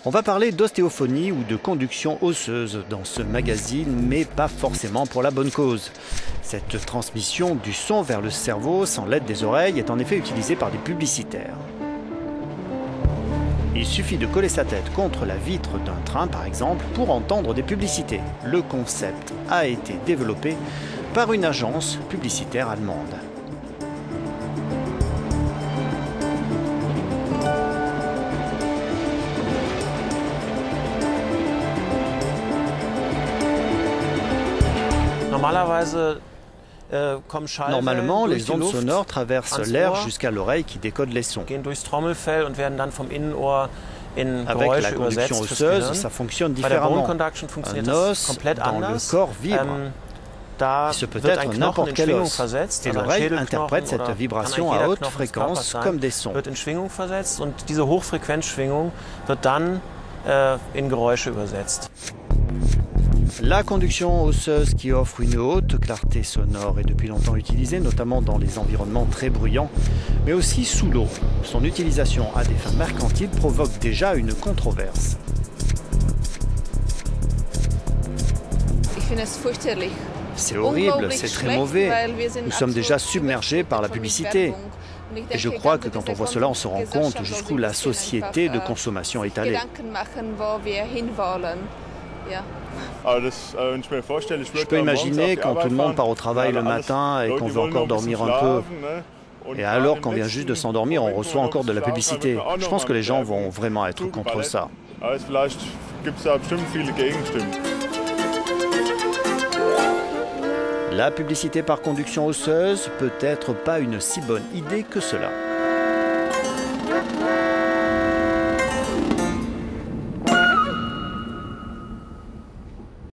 On va parler d'ostéophonie ou de conduction osseuse dans ce magazine, mais pas forcément pour la bonne cause. Cette transmission du son vers le cerveau sans l'aide des oreilles est en effet utilisée par des publicitaires. Il suffit de coller sa tête contre la vitre d'un train, par exemple, pour entendre des publicités. Le concept a été développé par une agence publicitaire allemande. Normalement, les ondes sonores traversent l'air jusqu'à l'oreille qui décode les sons. Avec la conduction osseuse, ça fonctionne différemment. Un os dans le corps vibre. Ce peut être n'importe quel os. Et l'oreille interprète cette vibration à haute fréquence comme des sons. La conduction osseuse qui offre une haute clarté sonore est depuis longtemps utilisée, notamment dans les environnements très bruyants, mais aussi sous l'eau. Son utilisation à des fins mercantiles provoque déjà une controverse. C'est horrible, c'est très mauvais. Nous sommes déjà submergés par la publicité. Et je crois que quand on voit cela, on se rend compte jusqu'où la société de consommation est allée. Je peux imaginer quand tout le monde part au travail le matin et qu'on veut encore dormir un peu. Et alors qu'on vient juste de s'endormir, on reçoit encore de la publicité. Je pense que les gens vont vraiment être contre ça. La publicité par conduction osseuse peut être pas une si bonne idée que cela.